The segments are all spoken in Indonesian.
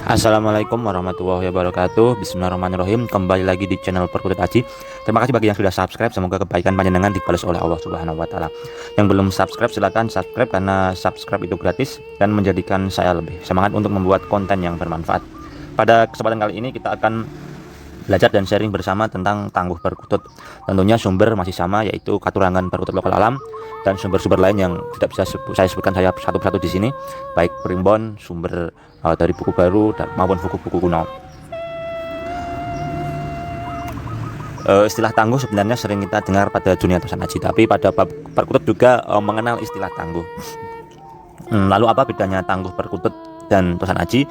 Assalamualaikum warahmatullahi wabarakatuh. Bismillahirrahmanirrahim. Kembali lagi di channel Perkutut Aji. Terima kasih bagi yang sudah subscribe. Semoga kebaikan panjenengan dibalas oleh Allah Subhanahu wa taala. Yang belum subscribe silahkan subscribe, karena subscribe itu gratis dan menjadikan saya lebih semangat untuk membuat konten yang bermanfaat. Pada kesempatan kali ini kita akan belajar dan sharing bersama tentang tangguh perkutut. Tentunya sumber masih sama, yaitu Katurangan Perkutut Lokal Alam dan sumber-sumber lain yang tidak bisa saya sebutkan saya satu persatu di sini, baik primbon, sumber dari buku baru maupun buku-buku kuno. Istilah tangguh sebenarnya sering kita dengar pada dunia Tosan Aji, tapi pada perkutut juga mengenal istilah tangguh. Lalu apa bedanya tangguh perkutut dan Tosan Aji?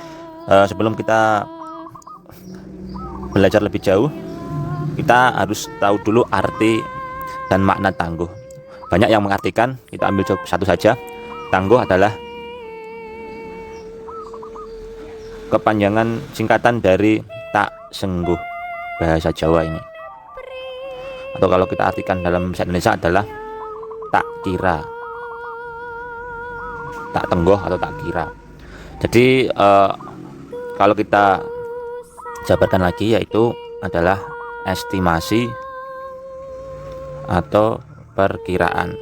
Sebelum kita belajar lebih jauh, kita harus tahu dulu arti dan makna tangguh. Banyak yang mengartikan, kita ambil satu saja. Tangguh adalah kepanjangan singkatan dari tak sengguh, bahasa Jawa ini. Atau kalau kita artikan dalam bahasa Indonesia adalah tak kira, tak tenggoh atau tak kira. Jadi kalau kita jabarkan lagi, yaitu adalah estimasi atau perkiraan.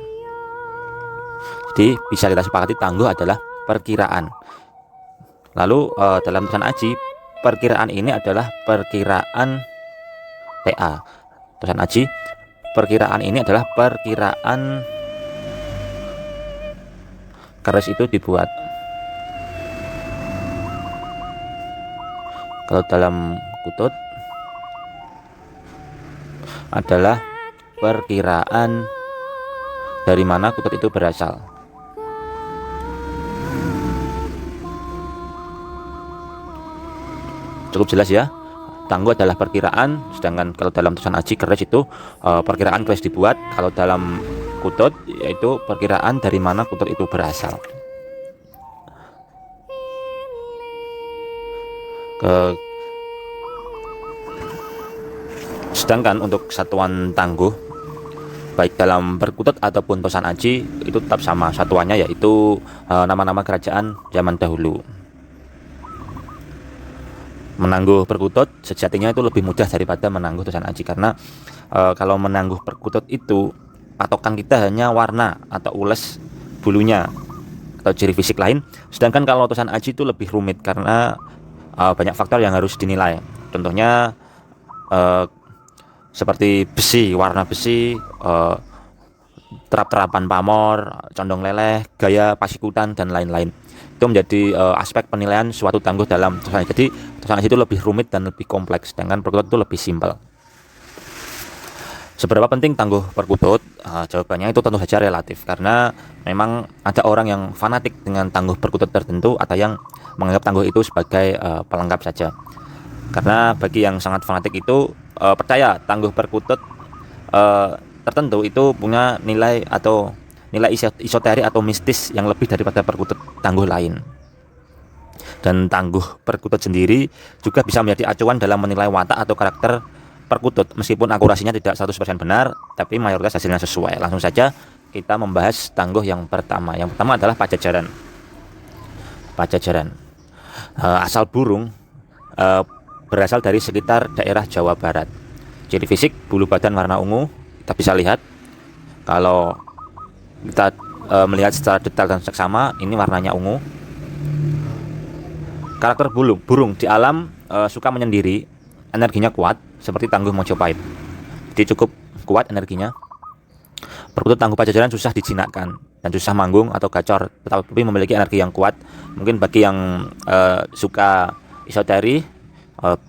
Jadi bisa kita sepakati tangguh adalah perkiraan. Lalu dalam Tosan Aji, perkiraan ini adalah perkiraan TA. Tosan Aji, perkiraan ini adalah perkiraan keris itu dibuat. Kalau dalam kutut adalah perkiraan dari mana kutut itu berasal. Cukup jelas ya. Tangguh adalah perkiraan, sedangkan kalau dalam Tosan Aji keris itu perkiraan keris dibuat. Kalau dalam kutut yaitu perkiraan dari mana kutut itu berasal. Sedangkan untuk satuan tangguh baik dalam perkutut ataupun Tosan Aji itu tetap sama satuannya, yaitu nama-nama kerajaan zaman dahulu. Menangguh perkutut sejatinya itu lebih mudah daripada menangguh Tosan Aji, karena kalau menangguh perkutut itu patokan kita hanya warna atau ules bulunya atau ciri fisik lain. Sedangkan kalau Tosan Aji itu lebih rumit karena banyak faktor yang harus dinilai. Contohnya seperti besi, warna besi, terap-terapan pamor, condong leleh, gaya pasikutan, dan lain-lain. Itu menjadi aspek penilaian suatu tangguh dalam Tosan Aji. Jadi Tosan Aji itu lebih rumit dan lebih kompleks, sedangkan perkutut itu lebih simpel. Seberapa penting tangguh perkutut? Jawabannya itu tentu saja relatif, karena memang ada orang yang fanatik dengan tangguh perkutut tertentu, atau yang menganggap tangguh itu sebagai pelengkap saja. Karena bagi yang sangat fanatik itu percaya tangguh perkutut tertentu itu punya nilai atau nilai esoterik atau mistis yang lebih daripada perkutut tangguh lain. Dan tangguh perkutut sendiri juga bisa menjadi acuan dalam menilai watak atau karakter perkutut, meskipun akurasinya tidak 100% benar, tapi mayoritas hasilnya sesuai. Langsung saja kita membahas tangguh yang pertama. Yang pertama adalah Pajajaran. Pajajaran asal burung, berasal dari sekitar daerah Jawa Barat. Ciri fisik, bulu badan warna ungu. Kita bisa lihat, kalau kita melihat secara detail dan seksama, ini warnanya ungu. Karakter burung di alam suka menyendiri, energinya kuat seperti tangguh Mojopahit. Jadi cukup kuat energinya. Perkutut tangguh Pajajaran susah dijinakkan dan susah manggung atau gacor, tetapi memiliki energi yang kuat. Mungkin bagi yang suka esoterik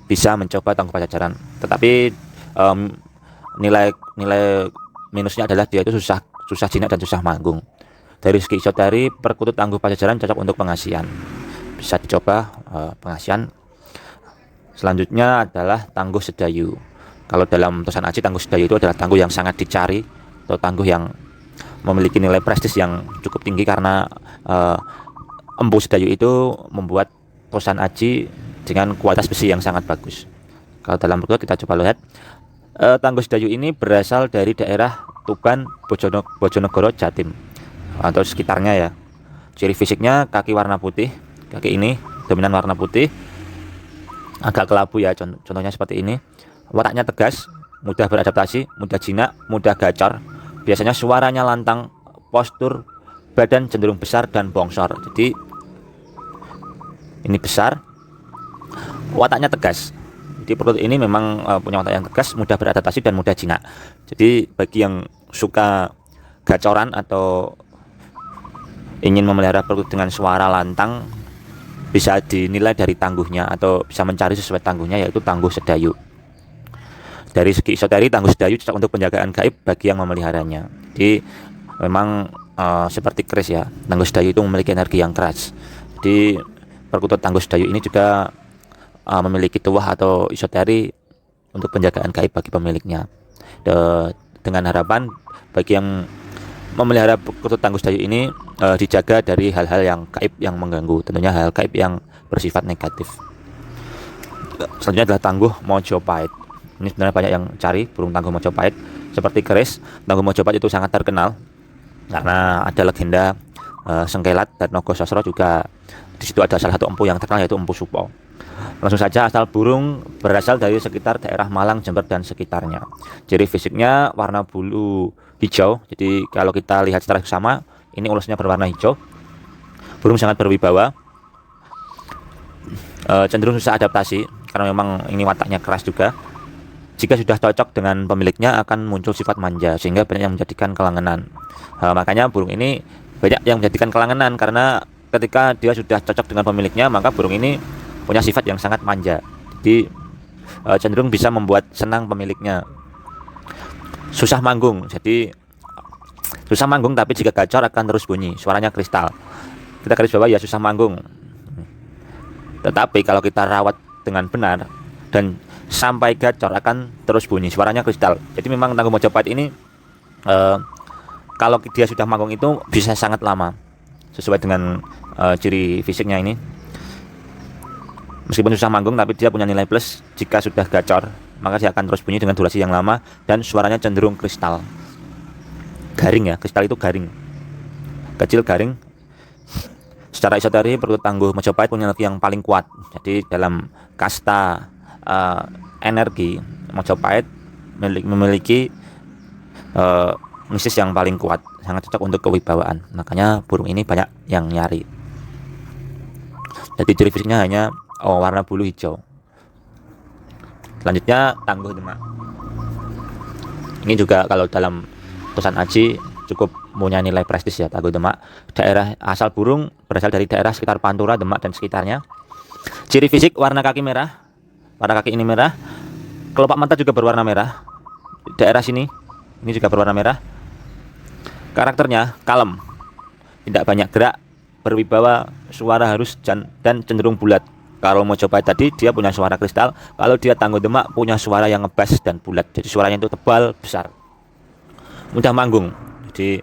bisa mencoba tangguh Pajajaran, tetapi nilai minusnya adalah dia itu susah jinak dan susah manggung. Dari segi esoterik, perkutut tangguh Pajajaran cocok untuk pengasihan, bisa dicoba pengasihan. Selanjutnya adalah tangguh Sedayu. Kalau dalam Tosan Aji, tangguh Sedayu itu adalah tangguh yang sangat dicari, atau tangguh yang memiliki nilai prestis yang cukup tinggi, karena Empu Sedayu itu membuat Tosan Aji dengan kualitas besi yang sangat bagus. Kalau dalam perkutut kita coba lihat, tangguh Sedayu ini berasal dari daerah Tuban, Bojonegoro, Jatim atau sekitarnya ya. Ciri fisiknya kaki warna putih, kaki ini dominan warna putih, agak kelabu ya. Contohnya seperti ini. Wataknya tegas, mudah beradaptasi, mudah jinak, mudah gacor. Biasanya suaranya lantang, postur badan cenderung besar dan bongsor. Jadi ini besar, wataknya tegas. Jadi perkutut ini memang punya watak yang tegas, mudah beradaptasi dan mudah jinak. Jadi bagi yang suka gacoran atau ingin memelihara perkutut dengan suara lantang, bisa dinilai dari tangguhnya atau bisa mencari sesuai tangguhnya, yaitu tangguh sedayu. Dari segi isoteri, tangguh sedayu cocok untuk penjagaan gaib bagi yang memeliharanya. Jadi memang seperti keris ya, tangguh sedayu itu memiliki energi yang keras. Jadi perkutut tangguh sedayu ini juga memiliki tuah atau isoteri untuk penjagaan gaib bagi pemiliknya. Dengan harapan bagi yang memelihara perkutut tangguh sedayu ini dijaga dari hal-hal yang gaib yang mengganggu, tentunya hal gaib yang bersifat negatif. Selanjutnya adalah tangguh Mojopahit. Ini sebenarnya banyak yang cari burung tangguh Mojopahit. Seperti keris, tangguh Mojopahit itu sangat terkenal karena ada legenda Sengkelat dan Nogososro juga. Di situ ada salah satu empu yang terkenal, yaitu Empu Supo. Langsung saja, asal burung berasal dari sekitar daerah Malang, Jember dan sekitarnya. Ciri fisiknya warna bulu hijau. Jadi kalau kita lihat secara sama, ini ulasnya berwarna hijau. Burung sangat berwibawa, cenderung susah adaptasi karena memang ini wataknya keras juga. Jika sudah cocok dengan pemiliknya akan muncul sifat manja sehingga banyak yang menjadikan kelangenan. Makanya burung ini banyak yang menjadikan kelangenan karena ketika dia sudah cocok dengan pemiliknya, maka burung ini punya sifat yang sangat manja. Jadi cenderung bisa membuat senang pemiliknya. Susah manggung. Jadi susah manggung, tapi jika gacor akan terus bunyi, suaranya kristal. Kita garis bawah ya, susah manggung. Tetapi kalau kita rawat dengan benar dan sampai gacor akan terus bunyi, suaranya kristal. Jadi memang tangguh Mojopahit ini kalau dia sudah manggung itu bisa sangat lama, sesuai dengan ciri fisiknya ini. Meskipun susah manggung, tapi dia punya nilai plus. Jika sudah gacor, maka dia akan terus bunyi dengan durasi yang lama dan suaranya cenderung kristal. Garing ya, kristal itu garing, kecil, garing. Secara esoteri, perkutut tangguh Mojopahit punya energi yang paling kuat. Jadi dalam kasta energi, Mojopahit memiliki misis yang paling kuat, sangat cocok untuk kewibawaan. Makanya burung ini banyak yang nyari. Jadi ciri fisiknya hanya warna bulu hijau. Selanjutnya tangguh Demak. Ini juga kalau dalam putusan aji cukup punya nilai prestis ya, tangguh Demak. Daerah asal burung berasal dari daerah sekitar Pantura, Demak dan sekitarnya. Ciri fisik, warna kaki merah. Warna kaki ini merah. Kelopak mata juga berwarna merah. Daerah sini ini juga berwarna merah. Karakternya kalem, tidak banyak gerak, berwibawa, suara halus dan cenderung bulat. Kalau Mojopahit tadi dia punya suara kristal, kalau dia tangguh Demak punya suara yang ngebas dan bulat. Jadi suaranya itu tebal, besar, mudah manggung. Jadi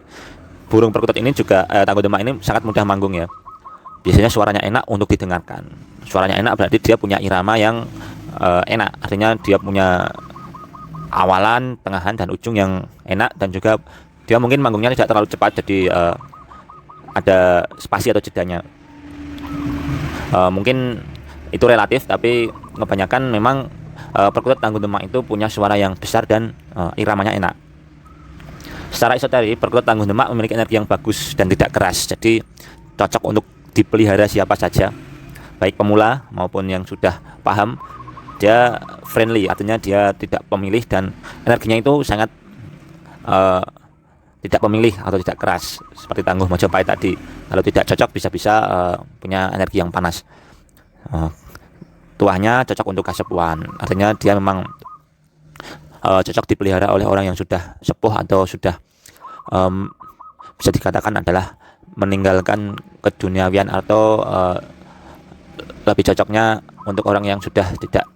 burung perkutut ini juga tangguh Demak ini sangat mudah manggung ya. Biasanya suaranya enak untuk didengarkan. Suaranya enak berarti dia punya irama yang enak. Artinya dia punya awalan, tengahan dan ujung yang enak, dan juga dia mungkin manggungnya tidak terlalu cepat, jadi ada spasi atau jedanya. Mungkin itu relatif, tapi kebanyakan memang perkutut tangguh Demak itu punya suara yang besar dan iramanya enak. Secara esoteri, perkutut tangguh Demak memiliki energi yang bagus dan tidak keras, jadi cocok untuk dipelihara siapa saja, baik pemula maupun yang sudah paham. Dia friendly, artinya dia tidak pemilih dan energinya itu sangat tidak pemilih atau tidak keras seperti tangguh Mojopahit tadi. Kalau tidak cocok bisa-bisa punya energi yang panas. Tuahnya cocok untuk kasepuhan, artinya dia memang cocok dipelihara oleh orang yang sudah sepuh atau sudah bisa dikatakan adalah meninggalkan keduniawian, atau lebih cocoknya untuk orang yang sudah tidak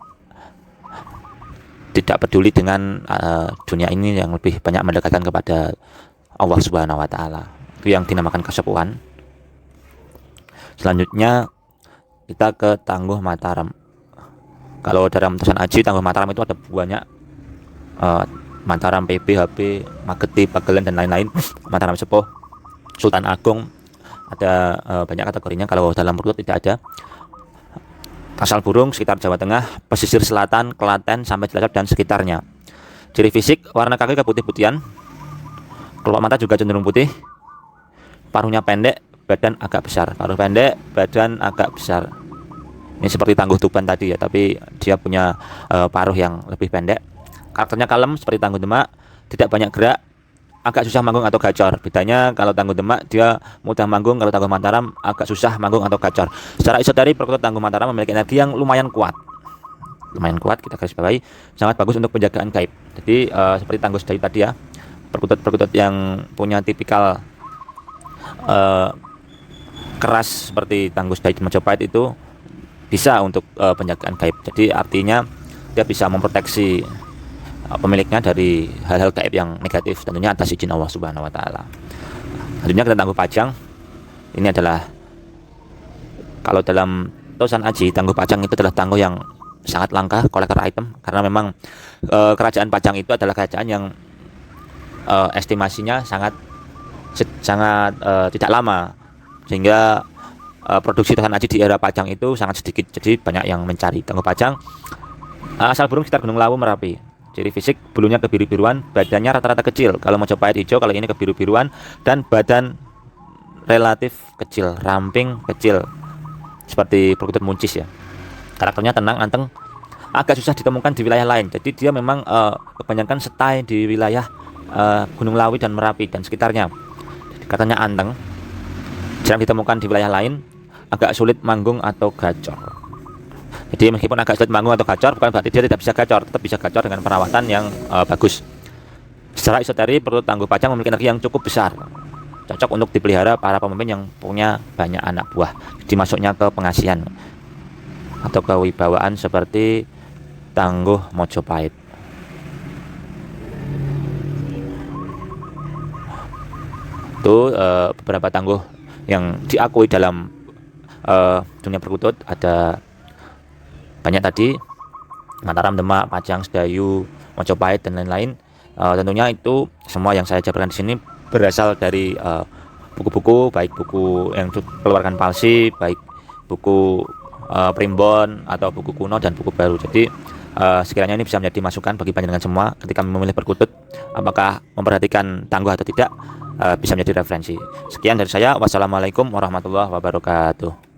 peduli dengan dunia ini, yang lebih banyak mendekatkan kepada Allah Subhanahu wa taala. Itu yang dinamakan kesepuhan. Selanjutnya kita ke tangguh Mataram. Kalau dalam tulisan aji tangguh Mataram itu ada banyak, Mataram PB, HB, Mageti, Pagelen dan lain-lain. Mataram Sepuh, Sultan Agung, ada banyak kategorinya. Kalau dalam perkutut tidak ada. Asal burung sekitar Jawa Tengah, pesisir selatan, Klaten sampai Cilacap dan sekitarnya. Ciri fisik, warna kaki keputih-putihan, kelopak mata juga cenderung putih, paruhnya pendek, badan agak besar. Paruh pendek, badan agak besar. Ini seperti tangguh tuban tadi ya, tapi dia punya paruh yang lebih pendek. Karakternya kalem seperti tangguh Demak, tidak banyak gerak, agak susah manggung atau gacor. Bedanya kalau tangguh Demak dia mudah manggung, kalau tangguh Mataram agak susah manggung atau gacor. Secara esoterik, perkutut tangguh Mataram memiliki energi yang lumayan kuat. Lumayan kuat, kita garis bawahi, sangat bagus untuk penjagaan gaib. Jadi seperti tangguh Sedayu tadi ya, perkutut-perkutut yang punya tipikal keras seperti tangguh Sedayu Majapahit itu bisa untuk penjagaan gaib. Jadi artinya dia bisa memproteksi pemiliknya dari hal-hal gaib yang negatif, tentunya atas izin Allah Subhanahu wa taala. Selanjutnya kita tangguh Pajang. Ini adalah, kalau dalam Tosan Aji, tangguh Pajang itu adalah tangguh yang sangat langka, kolektor item, karena memang kerajaan Pajang itu adalah kerajaan yang estimasinya sangat tidak lama, sehingga produksi Tosan Aji di era Pajang itu sangat sedikit, jadi banyak yang mencari tangguh Pajang. Asal burung sekitar Gunung Lawu, Merapi. Ciri fisik, bulunya kebiru-biruan, badannya rata-rata kecil. Kalau Majapahit hijau, kalau ini kebiru-biruan, dan badan relatif kecil, ramping, kecil, seperti perkutut muncis ya. Karakternya tenang, anteng, agak susah ditemukan di wilayah lain. Jadi dia memang kebanyakan stay di wilayah Gunung Lawu dan Merapi dan sekitarnya. Jadi, katanya anteng, jarang ditemukan di wilayah lain, agak sulit manggung atau gacor. Jadi meskipun agak sulit manggung atau gacor, bukan berarti dia tidak bisa gacor, tetap bisa gacor dengan perawatan yang bagus. Secara esoterik, perkutut tangguh Pajang memiliki energi yang cukup besar, cocok untuk dipelihara para pemimpin yang punya banyak anak buah. Jadi masuknya ke pengasihan atau kewibawaan seperti tangguh Mojopahit. Itu beberapa tangguh yang diakui dalam dunia perkutut. Ada banyak tadi, Mataram, Demak, Pajang, Sedayu, Mojopahit dan lain-lain. Tentunya itu semua yang saya jabarkan di sini berasal dari buku-buku, baik buku yang dikeluarkan Palsi, baik buku primbon atau buku kuno dan buku baru. Jadi sekiranya ini bisa menjadi masukan bagi panjenengan semua ketika memilih perkutut, apakah memperhatikan tangguh atau tidak, bisa menjadi referensi. Sekian dari saya, wassalamualaikum warahmatullahi wabarakatuh.